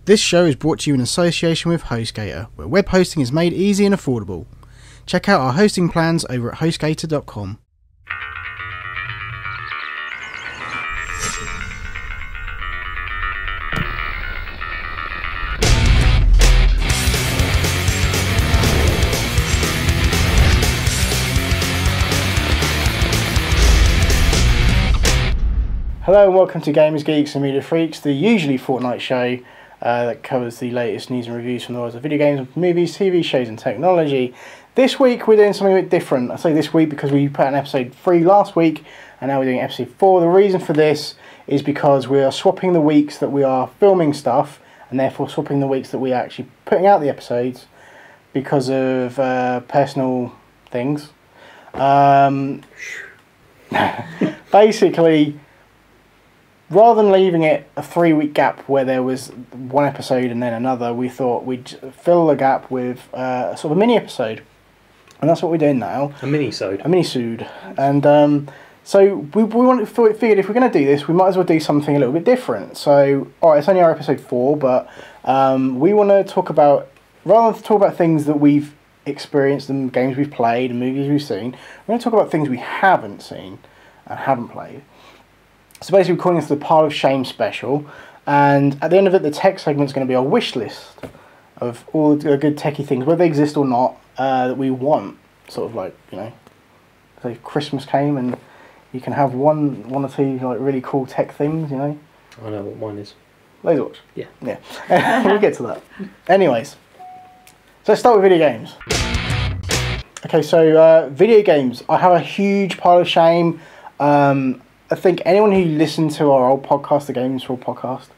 This show is brought to you in association with HostGator, where web hosting is made easy and affordable. Check out our hosting plans over at hostgator.com. Hello and welcome to Gamers, Geeks and Media Freaks, the usually fortnight show that covers the latest news and reviews from the world of video games, movies, TV shows and technology. This week we're doing something a bit different. I say this week because we put out episode 3 last week and now we're doing episode 4. The reason for this is because we are swapping the weeks that we are filming stuff and therefore swapping the weeks that we are actually putting out the episodes because of personal things. Basically, rather than leaving it a 3-week gap where there was one episode and then another, we thought we'd fill the gap with sort of a mini episode. And that's what we're doing now. A mini-sode. And so we figured if we're going to do this, we might as well do something a little bit different. So, alright, it's only our episode 4, but we want to talk about, rather than talk about things that we've experienced and games we've played and movies we've seen, we're going to talk about things we haven't seen and haven't played. So basically we're calling this the Pile of Shame special, and at the end of it the tech segment is going to be our wish list of all the good techie things, whether they exist or not, that we want. Sort of like, you know, say Christmas came and you can have one or two like really cool tech things, you know. I know what mine is. Laser Watch. Yeah. We'll get to that. Anyways, so let's start with video games. Okay, so video games. I have a huge pile of shame. I think anyone who listened to our old podcast, the Games for All podcast,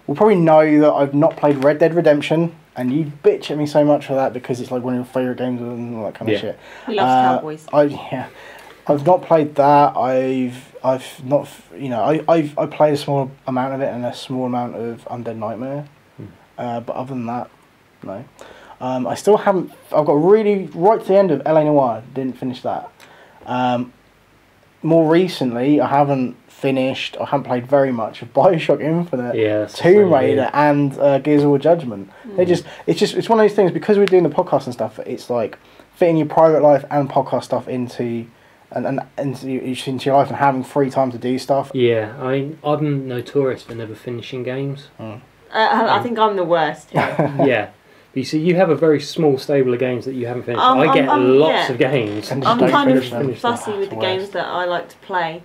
will probably know that I've not played Red Dead Redemption, and you bitch at me so much for that because it's like one of your favourite games and all that kind of shit. He loves cowboys. I've not played that. I've not, you know, I played a small amount of it and a small amount of Undead Nightmare, but other than that, no. I still haven't. I've got really right to the end of LA Noire. Didn't finish that. More recently, I haven't played very much of Bioshock Infinite, Tomb Raider, and Gears of War Judgment. It's one of those things, because we're doing the podcast and stuff, it's like fitting your private life and podcast stuff into your life and having free time to do stuff. Yeah, I'm notorious for never finishing games. I think I'm the worst here. Yeah. But you see, you have a very small stable of games that you haven't finished. I get lots of games. I'm kind of fussy with the games that I like to play.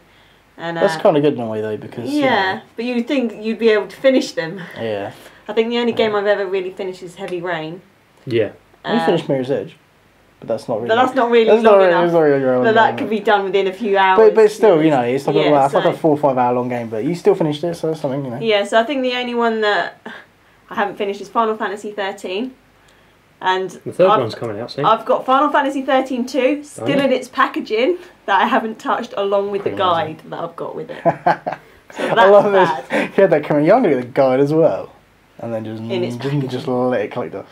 And that's kind of good in a way, though, because... Yeah, but you'd think you'd be able to finish them. Yeah. I think the only game I've ever really finished is Heavy Rain. Yeah. We finished Mirror's Edge, but that's not really... But that's not really long enough. But that could be done within a few hours. But still, you know, it's like, it's like a 4 or 5 hour long game, but you still finished it, so that's something, you know. Yeah, so I think the only one that I haven't finished is Final Fantasy 13. And the third one's coming out soon. I've got Final Fantasy 13 2 still in its packaging that I haven't touched, along with the guide that I've got with it. So that's I love bad. This. You had that coming. You're going to get the guide as well, and then just let it collect dust.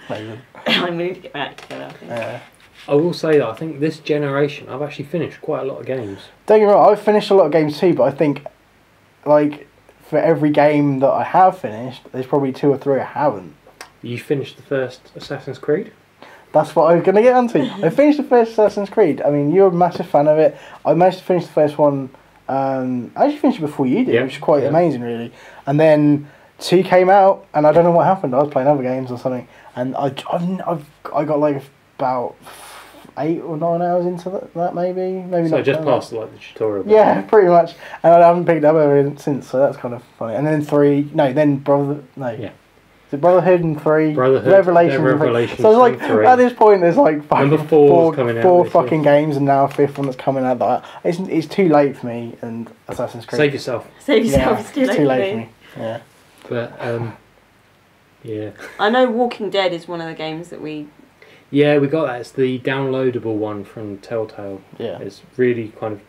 Amazing. I need to get my act together, I think. Yeah. I will say that I think this generation I've actually finished quite a lot of games. Don't get me wrong, I've finished a lot of games too, but I think, like, for every game that I have finished, there's probably 2 or 3 I haven't. You finished the first Assassin's Creed? That's what I was going to get onto. I finished the first Assassin's Creed. I mean, you're a massive fan of it. I managed to finish the first one. I actually finished it before you did, which is quite amazing, really. And then 2 came out, and I don't know what happened. I was playing other games or something, and I got like about 8 or 9 hours into that, maybe so not. Just past like the tutorial. Yeah, pretty much. And I haven't picked it up ever since, so that's kind of funny. And then 3, Yeah. Is it Brotherhood and 3? Revelations. So it's like 3. At this point, there's like Number 4 coming out. 4 fucking games, and now a 5th one that's coming out. That it's too late for me. And Assassin's Creed. Save yourself. Yeah, it's too late for me. Yeah. But yeah. I know Walking Dead is one of the games that we. Yeah, we got that. It's the downloadable one from Telltale. Yeah. It's really kind of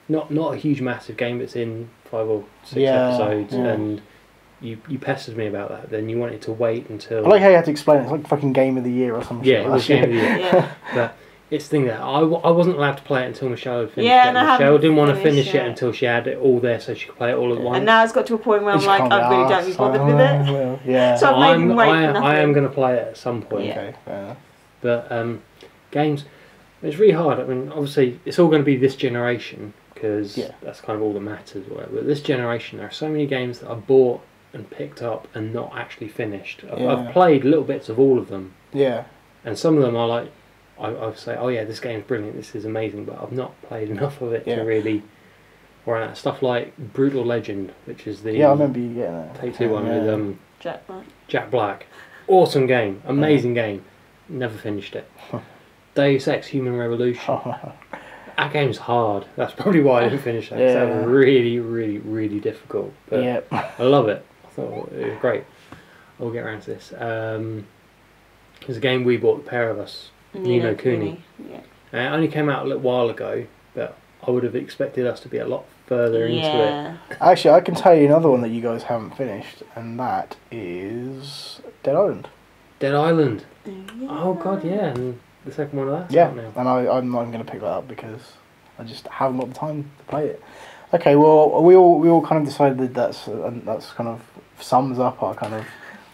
not a huge massive game. It's in 5 or 6 episodes and. You pestered me about that. Then you wanted to wait until. I like how you had to explain it. It's like fucking Game of the Year or something. Yeah, it was Game of the Year. Yeah. But it's the thing that I wasn't allowed to play it until Michelle had finished Yeah, it. and I Michelle haven't didn't want to finished finish it it. until she had it all there so she could play it all at once. And now it's got to a point where I'm You like, can't I be really don't arsed, be bothered like, with it. well, yeah. So I've made him wait for I am nothing. going to play it at some point. Yeah. Okay, fair enough. But games, it's really hard. I mean, obviously, it's all going to be this generation because that's kind of all that matters. Whatever. But this generation, there are so many games that I bought and picked up and not actually finished. I've played little bits of all of them. Yeah. And some of them are like, I say, oh yeah, this game's brilliant, this is amazing, but I've not played enough of it to really. Or stuff like Brutal Legend, which is the I remember you getting that. Take-Two one with Jack Black. Awesome game, amazing game. Never finished it. Deus Ex Human Revolution. That game's hard. That's probably why I didn't finish that. 'Cause that was really, really, really difficult. But I love it. I thought it was great. I'll get around to this. There's a game we bought, the pair of us. Ni no Kuni. Yeah. It only came out a little while ago, but I would have expected us to be a lot further into it. Actually, I can tell you another one that you guys haven't finished, and that is Dead Island. Dead Island. Yeah. Oh god, yeah, and the second one of that's Yeah, out now. and I'm not going to pick that up because I just haven't got the time to play it. Okay, well, we all kind of decided that's kind of sums up our kind of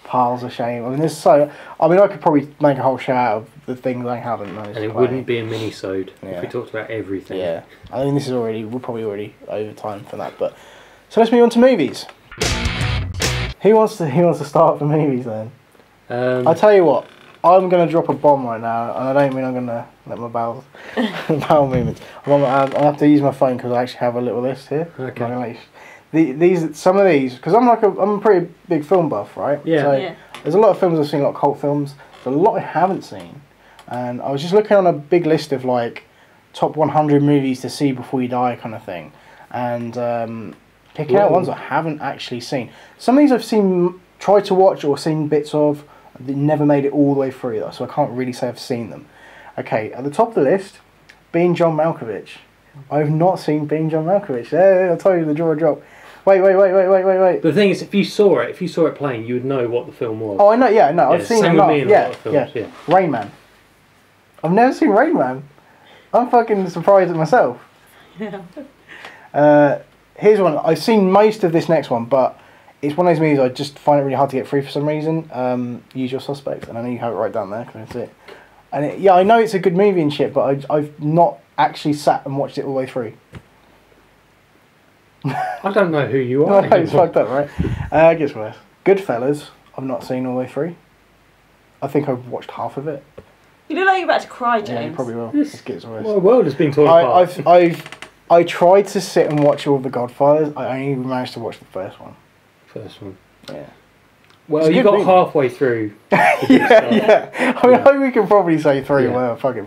piles of shame. I mean, I could probably make a whole show out of the things I haven't managed And to it play. wouldn't be a mini-sode if we talked about everything. Yeah, I think we're probably already over time for that. But so let's move on to movies. Who wants to start for movies then? I tell you what, I'm going to drop a bomb right now, and I don't mean I'm going to let my bowel movements. I have to use my phone because I actually have a little list here. Okay. Some of these, because I'm a pretty big film buff, right? Yeah. So there's a lot of films I've seen, a lot of cult films. There's a lot I haven't seen, and I was just looking on a big list of like top 100 movies to see before you die, kind of thing, and picking out ones I haven't actually seen. Some of these I've tried to watch or seen bits of. They never made it all the way through though, so I can't really say I've seen them. Okay, at the top of the list, Being John Malkovich. I've not seen Being John Malkovich. I told you the jaw drop. Wait. But the thing is, if you saw it playing, you would know what the film was. Oh, I know. Yeah, no, I've seen enough. Yeah. Rain Man. I've never seen Rain Man. I'm fucking surprised at myself. Yeah. Here's one. I've seen most of this next one, but it's one of those movies I just find it really hard to get through for some reason. Usual Suspects, and I know you have it right down there because that's it. And I know it's a good movie and shit, but I've not actually sat and watched it all the way through. I don't know who you are. No, it's fucked up, right? It gets worse. Goodfellas, I've not seen all the way through. I think I've watched half of it. You look like you're about to cry, James. Yeah, you probably will. It gets worse. My world has been torn apart. I tried to sit and watch all the Godfathers. I only managed to watch the first one. First one. Yeah. Well, you got halfway through. yeah. I mean, I think we can probably say three. Yeah. Well, fuck it,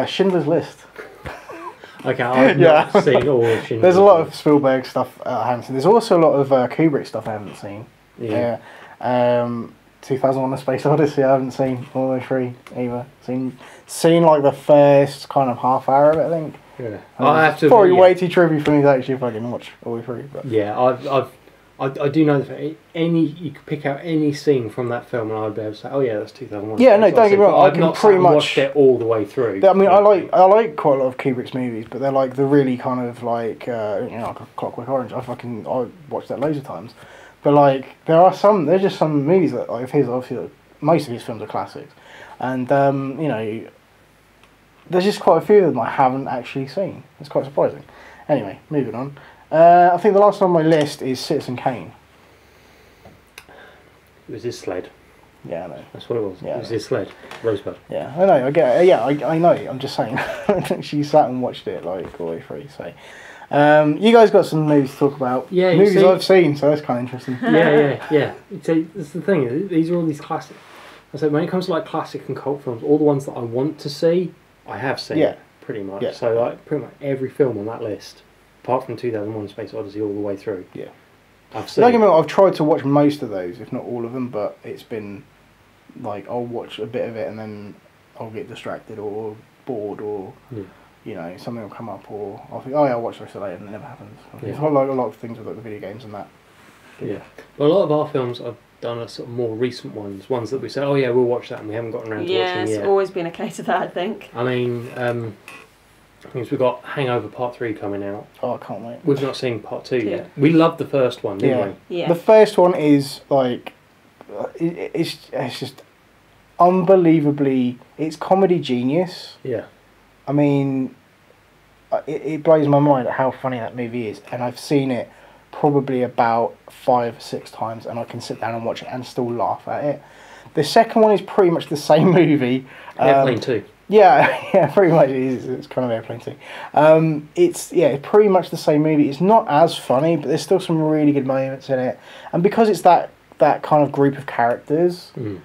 Schindler's List. Okay, I've not seen all of Schindler's There's a lot of Spielberg stuff I haven't seen. There's also a lot of Kubrick stuff I haven't seen. Yeah. 2001: A Space Odyssey I haven't seen all the way through either. Seen like the first kind of half hour of it, I think. Yeah. I have to. Probably way too trippy for me to actually fucking watch all the way through. But. Yeah, I do know that you could pick out any scene from that film and I'd be able to say, oh yeah, that's 2001. Yeah, no, don't get me wrong. I can pretty much watched it all the way through. I mean, I like quite a lot of Kubrick's movies, but they're like the really kind of like like Clockwork Orange. I watched that loads of times. But like there's just some movies that like of his, obviously most of his films are classics, and there's just quite a few of them I haven't actually seen. It's quite surprising. Anyway, moving on. I think the last one on my list is Citizen Kane. It was his sled. Yeah, I know. That's what it was. Yeah, it was his sled. Rosebud. Yeah, I know. I get it. Yeah, I know. I'm just saying. She sat and watched it like all the way through. So, you guys got some movies to talk about. Yeah, movies I've seen, so that's kind of interesting. Yeah. So that's the thing. These are all these classic. I said when it comes to like classic and cult films, all the ones that I want to see, I have seen. Yeah. Pretty much. Yeah. So like pretty much every film on that list, apart from 2001: Space Odyssey, all the way through. Yeah. I've seen. Don't get me wrong, I've tried to watch most of those, if not all of them, but it's been like I'll watch a bit of it and then I'll get distracted or bored or something will come up or I'll think, oh yeah, I'll watch the rest of it and it never happens. It's like a lot of things with like the video games and that. Yeah. Well, a lot of our films, done a sort of more recent ones that we said, oh yeah, we'll watch that, and we haven't gotten around to Yeah, watching it's yet. always been a case of that, I think. I mean, we've got Hangover Part 3 coming out. Oh, I can't wait. We've not seen Part 2 yet. We loved the first one, didn't we? Yeah. The first one is like, it's just unbelievably, it's comedy genius. Yeah. I mean, it blows my mind at how funny that movie is, and I've seen it probably about 5 or 6 times, and I can sit down and watch it and still laugh at it. The second one is pretty much the same movie. Airplane 2. Yeah, pretty much. It's kind of Airplane 2. It's pretty much the same movie. It's not as funny, but there's still some really good moments in it, and because it's that kind of group of characters, you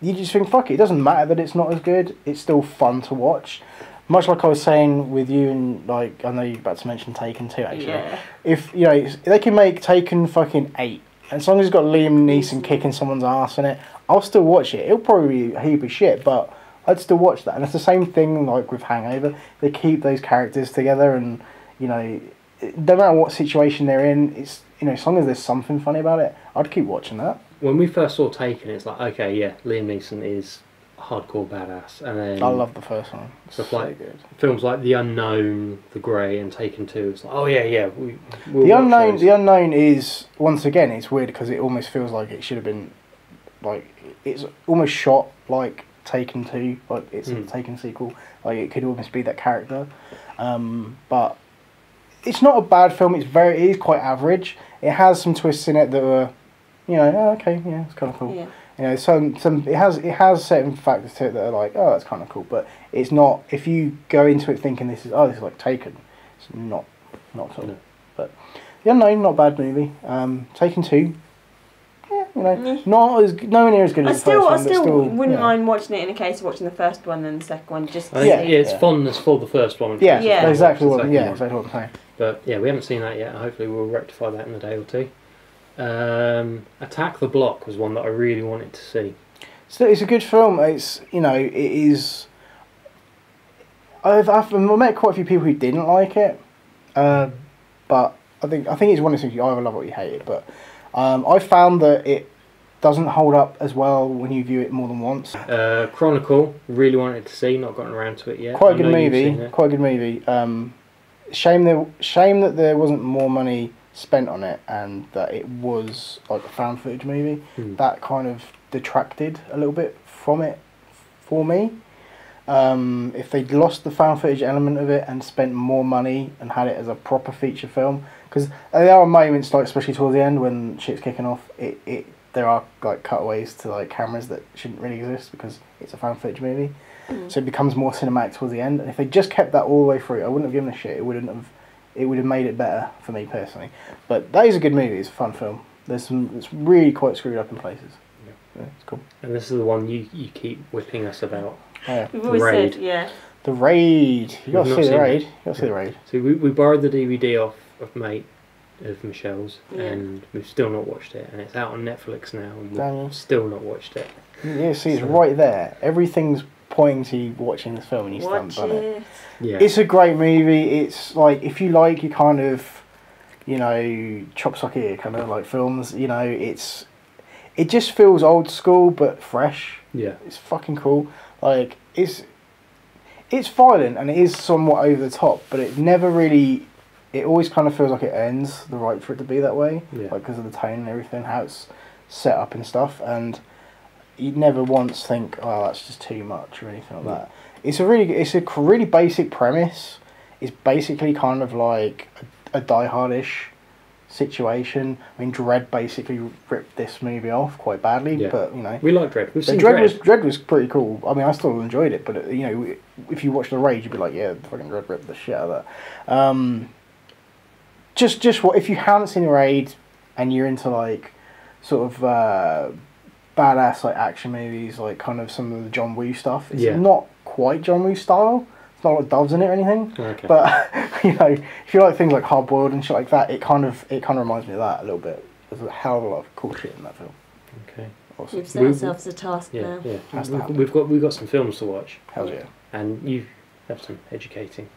just think, fuck it. It doesn't matter that it's not as good. It's still fun to watch. Much like I was saying with you, and like I know you're about to mention Taken 2 actually. Yeah. If they can make Taken fucking 8, and as long as it's got Liam Neeson kicking someone's ass in it, I'll still watch it. It'll probably be a heap of shit, but I'd still watch that. And it's the same thing like with Hangover. They keep those characters together, and no matter what situation they're in, it's as long as there's something funny about it, I'd keep watching that. When we first saw Taken, it's like, okay, yeah, Liam Neeson is hardcore badass, and then I love the first one. Stuff so like good. films like The Unknown, The Grey, and Taken 2. It's like, oh yeah, we'll The watch Unknown. those. The Unknown is once again, it's weird because it almost feels like it should have been, like it's almost shot like Taken 2, like it's a Taken sequel. Like it could almost be that character, but it's not a bad film. It is quite average. It has some twists in it that were, okay, yeah, it's kind of cool. Yeah. Some it has certain factors to it that are like, oh, that's kind of cool, but it's not. If you go into it thinking this is like Taken, it's not at all. No. But The Unknown, not a bad movie. Taken 2, not as nowhere near as good as the first one. I still wouldn't yeah. mind watching it in a case of watching the first one and the second one just to Yeah, see. it's fondness for the first one. Yeah, Yeah. exactly what. Second Yeah, one. exactly what I'm saying. But yeah, we haven't seen that yet. Hopefully, we'll rectify that in a day or two. Attack the Block was one that I really wanted to see. So it's a good film. It's it is. I've met quite a few people who didn't like it, but I think it's one of those things you either love it or you hate it. But I found that it doesn't hold up as well when you view it more than once. Chronicle, really wanted to see, not gotten around to it yet. Quite a I good know you've seen movie. it. Quite a good movie. Shame that there wasn't more money spent on it, and that it was like a found footage movie. That kind of detracted a little bit from it for me. If they'd lost the found footage element of it and spent more money and had it as a proper feature film, because there are moments, like especially towards the end when shit's kicking off, there are like cutaways to like cameras that shouldn't really exist because it's a found footage movie. So it becomes more cinematic towards the end. And if they just kept that all the way through, I wouldn't have given a shit. It would have made it better for me personally. But that is a good movie. It's a fun film. It's really quite screwed up in places. Yeah, it's cool. And this is the one you keep whipping us about. Oh, yeah. We've always Raid. said, yeah. The Raid. You got to We've see not the seen Raid. it. You got to see the Raid. So we borrowed the DVD off of mate of Michelle's, Yeah. and we've still not watched it. And it's out on Netflix now, and Damn. we've still not watched it. Yeah, see, it's So- right there. Everything's pointing to you watching this film, and you still haven't Watch done it. it. Yeah. It's a great movie. It's like if you like your kind of, chop sock ear kind of like films. It just feels old school but fresh. Yeah. It's fucking cool. Like it's violent and it is somewhat over the top, but it never really. It always kind of feels like it earns the right for it to be that way, Yeah. like because of the tone and everything, how it's set up and stuff, and you never once think, oh, that's just too much or anything like that. It's a really basic premise. It's basically kind of like a Die Hard-ish situation. I mean, Dredd basically ripped this movie off quite badly, Yeah. but We like Dredd. We've but seen Dredd was pretty cool. I mean, I still enjoyed it, but if you watch The Raid, you'd be like, yeah, fucking Dredd ripped the shit out of that. Just what if you haven't seen The Raid and you're into like sort of badass like action movies, like kind of some of the John Woo stuff. It's not quite John Woo style. It's not like doves in it or anything. Okay. But if you like things like Hard Boiled and shit like that, it kind of reminds me of that a little bit. There's a hell of a lot of cool shit in that film. Okay. Awesome. We've set ourselves a task now. Yeah. Has to happen. We've got some films to watch, Hell yeah. and you have some educating.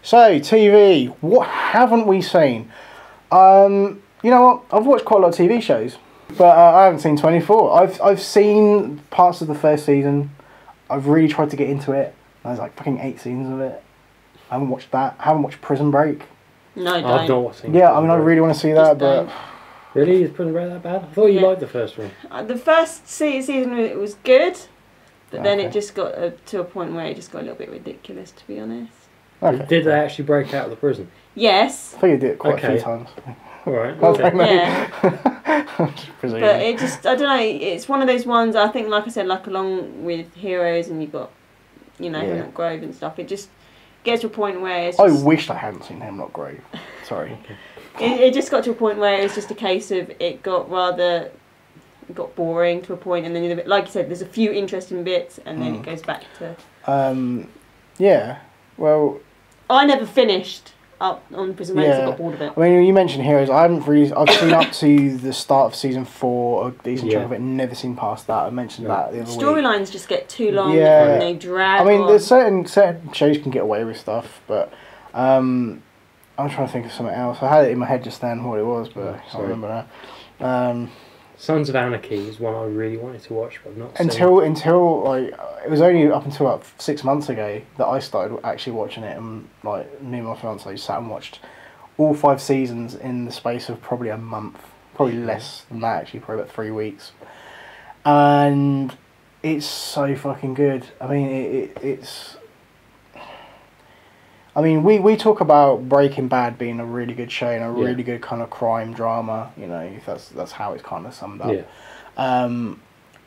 So TV, what haven't we seen? You know what? I've watched quite a lot of TV shows, but I haven't seen 24. I've seen parts of the first season. I've really tried to get into it. There's like fucking 8 seasons of it. I haven't watched that. I haven't watched Prison Break. No, don't. I've not seen. Yeah, I mean, I really want to see that, Just but don't. Really, is Prison Break that bad? I thought you liked the first one. The first season it was good, but then Okay. it just got to a point where it just got a little bit ridiculous, to be honest. okay. Did they actually break out of the prison? Yes, I think you did it quite a few Okay. times. All right. I don't know. yeah, Presumably. but it just, I don't know, it's one of those ones, I think, like I said, like along with Heroes and you've got, you know, Yeah. Hemlock Grove and stuff, it just gets to a point where it's I just, wished I hadn't seen Hemlock Grove. Sorry. it just got to a point where it was just a case of it got boring to a point, and then, like you said, there's a few interesting bits, and then it goes back to... Yeah. Well, I never finished up on Prison Break, so I Yeah. got bored of it. I mean, you mentioned Heroes. I've seen up to the start of season 4, a decent chunk of it. Never seen past that. I mentioned that the other week. Storylines just get too long Yeah. and they drag I mean, on. there's certain shows can get away with stuff, but I'm trying to think of something else. I had it in my head just then what it was, but I can't remember now. Sons of Anarchy is one I really wanted to watch, but I've not seen. Until like it was only up until like 6 months ago that I started actually watching it, and like me and my fiance sat and watched all 5 seasons in the space of probably a month, probably less than that actually, probably about 3 weeks, and it's so fucking good. I mean, it's. I mean, we talk about Breaking Bad being a really good show and a really good kind of crime drama. You know, if that's how it's kind of summed up. Yeah.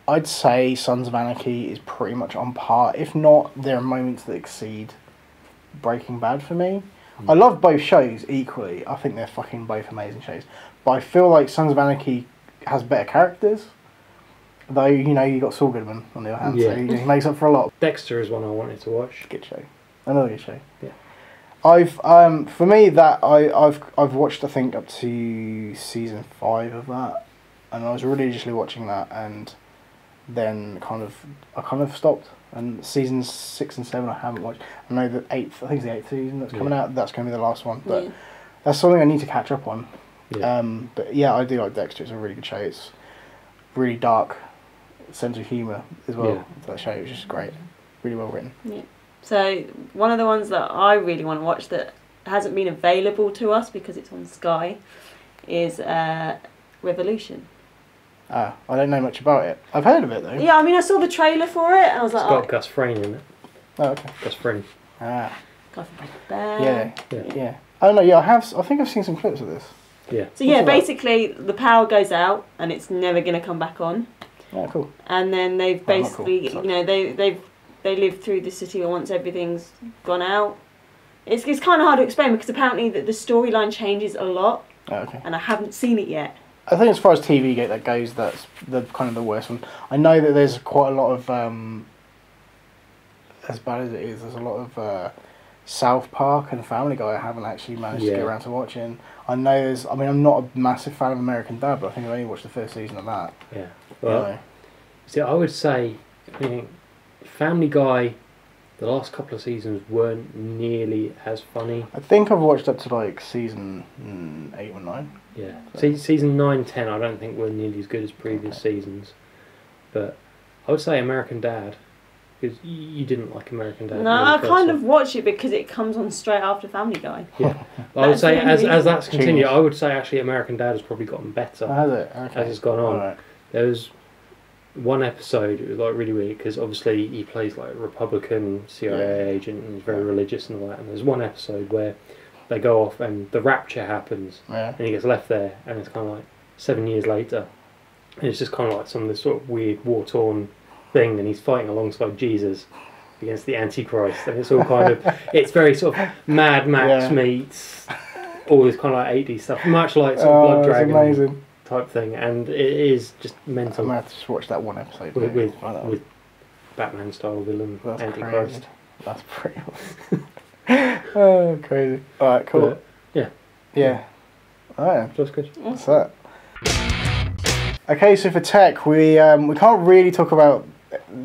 I'd say Sons of Anarchy is pretty much on par. If not, there are moments that exceed Breaking Bad for me. I love both shows equally. I think they're fucking both amazing shows. But I feel like Sons of Anarchy has better characters. Though, you know, you got Saul Goodman on the other hand, so he makes up for a lot. Dexter is one I wanted to watch. Good show. Another good show. Yeah. I've for me that I've watched I think up to season 5 of that, and I was religiously watching that, and then I kind of stopped. And seasons 6 and 7 I haven't watched. I know the 8th, I think it's the 8th season that's coming out. That's going to be the last one, but that's something I need to catch up on. Yeah. But yeah, I do like Dexter. It's a really good show. It's really dark sense of humour as well. Yeah. That show is just great, really well written. Yeah. So one of the ones that I really want to watch that hasn't been available to us because it's on Sky is Revolution. I don't know much about it. I've heard of it though. Yeah, I mean, I saw the trailer for it and I was It's like, got Gus Fring in it. Oh, okay. Gus Fring. Ah, God, bear. yeah. I don't know. Yeah, I think I've seen some clips of this. Yeah. So yeah, What's it about? basically the power goes out and it's never going to come back on. Yeah, cool. And then they've Oh, not cool. basically, Sorry. you know, they live through the city once everything's gone out. It's kind of hard to explain because apparently the storyline changes a lot, Oh, okay. and I haven't seen it yet. I think as far as TV that goes, that's the kind of the worst one. I know that there's quite a lot of as bad as it is, there's a lot of South Park and Family Guy I haven't actually managed to get around to watching. I know I'm not a massive fan of American Dad, but I think I only watched the first season of that. Yeah. Well, You know. see, I would say, I mean, Family Guy, the last couple of seasons weren't nearly as funny. I think I've watched up to like season 8 or 9. Yeah. Season 9, 10, I don't think were nearly as good as previous seasons. But I would say American Dad, because you didn't like American Dad. No, I kind of watch it because it comes on straight after Family Guy. Yeah. I would say, That's the only as that's reason. continued, I would say actually American Dad has probably gotten better Oh, has it? Okay. as it's gone on. Alright. There was one episode, it was like really weird because obviously he plays like a Republican CIA agent and he's very religious and all that. And there's one episode where they go off and the rapture happens Yeah. and he gets left there, and it's kind of like 7 years later, and it's just kind of like some of this sort of weird war-torn thing, and he's fighting alongside Jesus against the Antichrist, and it's all kind of it's very sort of Mad Max meets all this kind of like 80s stuff, much like sort of Blood Dragon amazing. type thing, and it is just mental. I'm gonna have to just watch that one episode with Batman style villain That's Antichrist. crazy. That's pretty awesome. Oh, crazy. Alright, cool. But, yeah. Yeah. Alright, That's good. what's that? Okay, so for tech, we can't really talk about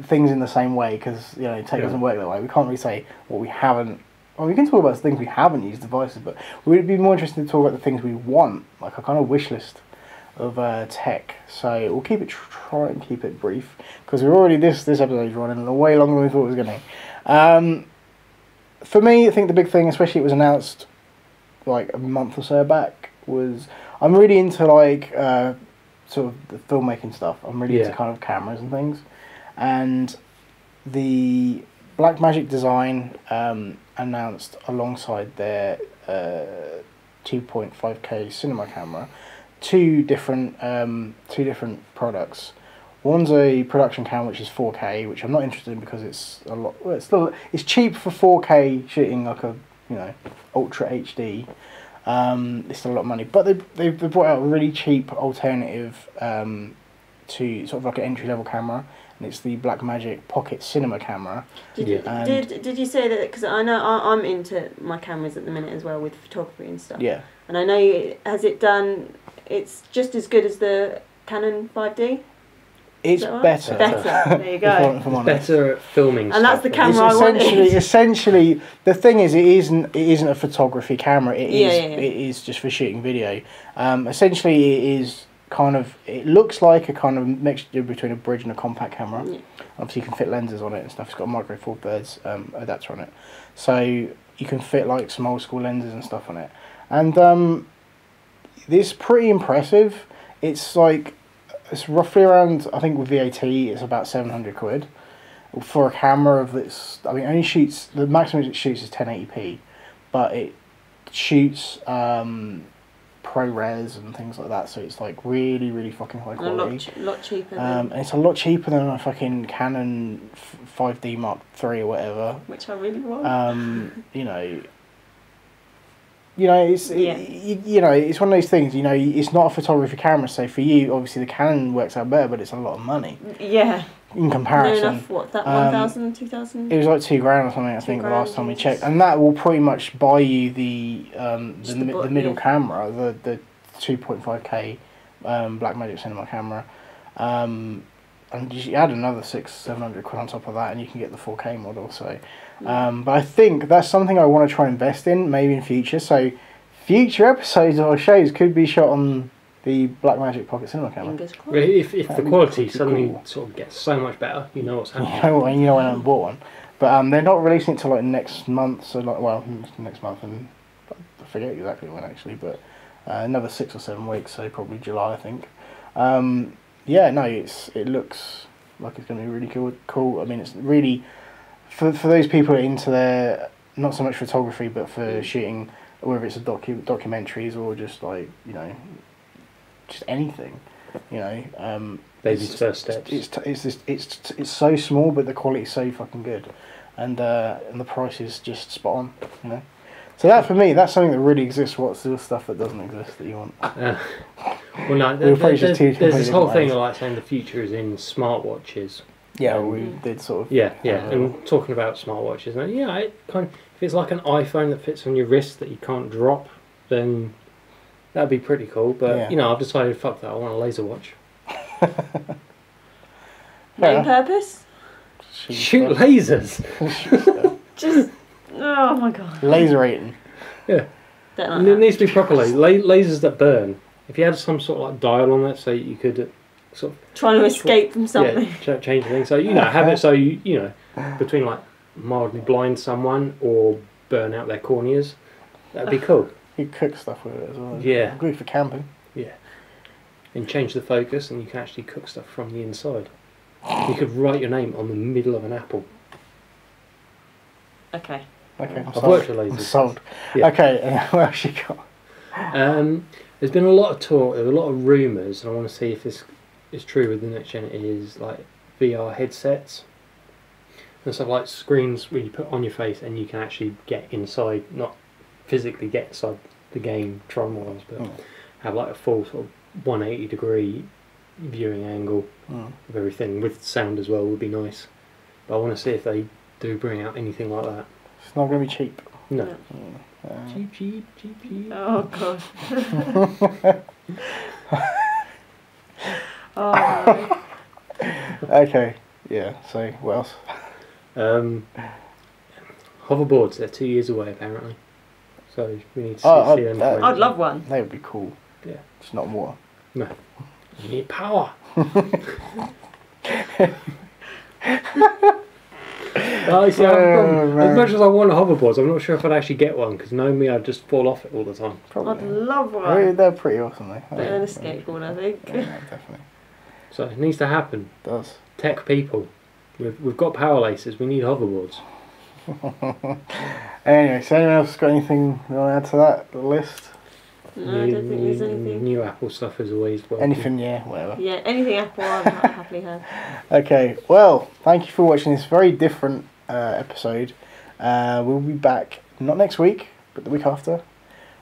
things in the same way because tech doesn't work that way. We can't really say what we haven't Well, we can talk about things we haven't used devices, but we'd be more interested to talk about the things we want, like a kind of wish list of tech. So we'll try and keep it brief because we're already this episode is running way longer than we thought it was going to. For me, I think the big thing, especially it was announced like a month or so back, was I'm really into like sort of the filmmaking stuff. I'm really into kind of cameras and things, and the Blackmagic Design announced alongside their 2.5K cinema camera two different products. One's a production cam which is 4K, which I'm not interested in because it's a lot. Well, it's cheap for 4K shooting, like a ultra HD. It's still a lot of money, but they brought out a really cheap alternative to sort of like an entry level camera. And it's the Blackmagic Pocket Cinema camera. Did you say that? Because I know I'm into my cameras at the minute as well with photography and stuff. Yeah. And I know it's just as good as the Canon 5D. It's better. Better. There you go. It's better at filming. And that's the camera I wanted. Essentially, the thing is, it isn't a photography camera. It is just for shooting video. Essentially, it is. It looks like a kind of mixture between a bridge and a compact camera. Yeah. Obviously, you can fit lenses on it and stuff. It's got a micro four thirds adapter on it, so you can fit like some old school lenses and stuff on it. And it's pretty impressive. It's roughly around, I think with VAT, it's about £700 for a camera of this. I mean, the maximum it shoots is 1080p, but it shoots ProRes and things like that, so it's like really, really fucking high quality. A lot cheaper. And it's a lot cheaper than a fucking Canon 5D Mark III or whatever. Which I really want. It's one of those things. It's not a photography camera, so for you, obviously the Canon works out better, but it's a lot of money. Yeah. In comparison. No enough, what, that 1,000, 2,000? It was like £2,000 or something, I think, the last time we checked. And that will pretty much buy you the middle camera, the 2.5K Blackmagic Cinema camera. And you add another £600-700 on top of that, and you can get the 4K model. So, but I think that's something I want to try and invest in, maybe in future. So, future episodes of our shows could be shot on the Blackmagic Pocket Cinema camera. If the quality suddenly sort of gets so much better, you know what's happening. You know when I bought one, but they're not releasing it till like next month. So next month, and I forget exactly when actually, but another 6 or 7 weeks. So probably July, I think. It looks like it's going to be really cool. I mean, it's really for those people who are into their not so much photography, but for shooting, whether it's documentaries or just like just anything, baby's first steps. It's so small, but the quality is so fucking good, and the price is just spot on. So that for me, that's something that really exists. What's the stuff that doesn't exist that you want? Well, no, there's this whole thing of like saying the future is in smartwatches. Yeah, we did sort of. Yeah, and talking about smartwatches, and it kind of, if it's like an iPhone that fits on your wrist that you can't drop, then that'd be pretty cool, but I've decided, fuck that, I want a laser watch. Main purpose? Shoot lasers! Just, oh my god. Laser eating. Yeah. And it needs to be properly. Lasers that burn. If you had some sort of like dial on it so you could sort of... Trying to escape from something. Yeah, change things. So, have it so you between like mildly blind someone or burn out their corneas, that'd be cool. You cook stuff with it as well. Yeah. Good for camping. Yeah. And change the focus, and you can actually cook stuff from the inside. You could write your name on the middle of an apple. Okay. I've worked with lasers. I'm sold. Yeah. Okay, what else you got? There's been a lot of talk, there were a lot of rumours, and I want to see if this is true with the next gen, is like VR headsets. And stuff like screens where you put on your face and you can actually get inside, not physically get inside the game Tron was, but have like a full sort of 180 degree viewing angle of everything with sound as well would be nice. But I want to see if they do bring out anything like that. It's not going to be cheap. No. Cheap. Oh god. Oh. Okay. Yeah. So what else? Hoverboards, they're 2 years away apparently. So we need to see them. I'd love one. They would be cool. Yeah. Just not water. No. You need power. See, as much as I want hoverboards, I'm not sure if I'd actually get one because knowing me, I'd just fall off it all the time. Probably. I'd love one. They're pretty awesome, though. Better than a skateboard, I think. Yeah, definitely. So it needs to happen. It does. Tech people, we've got power laces. We need hoverboards. Anyway, so anyone else got anything you want to add to that list? No, I don't think there's anything. New Apple stuff is always welcome. Anything, yeah, whatever. Yeah, anything Apple I'd happily have. Okay, well, thank you for watching this very different episode. We'll be back, not next week, but the week after,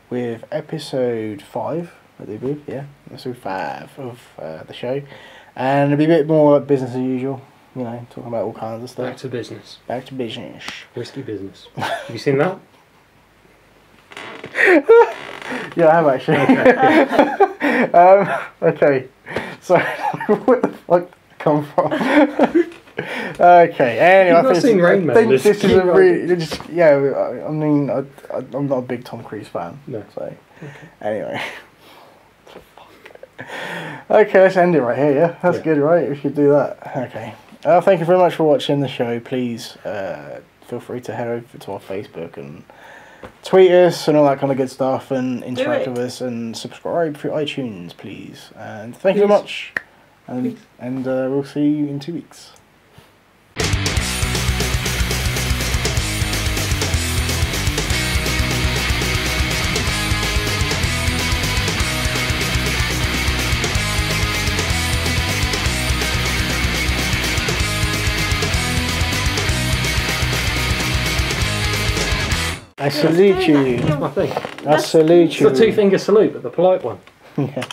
with episode 5, I do believe, yeah, episode 5 of the show. And it'll be a bit more like business as usual, you know, talking about all kinds of stuff. Back to business. Back to business. Risky business. Have you seen that? Yeah, I have actually. Okay, so where the fuck did it come from? Okay, anyway, You've not seen Rain Man. this is a really, I mean, I'm not a big Tom Cruise fan. No. So, anyway. Okay, let's end it right here, yeah? That's good, right? We should do that. Okay. Thank you very much for watching the show. Please feel free to head over to our Facebook and tweet us and all that kind of good stuff and interact with us and subscribe through iTunes, please. And thank you very much. And we'll see you in 2 weeks. I salute you. That's my thing. I salute you. It's the 2-finger salute, but the polite one. Yeah.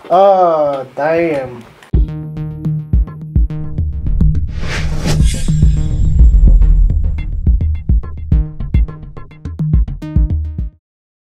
Oh, damn.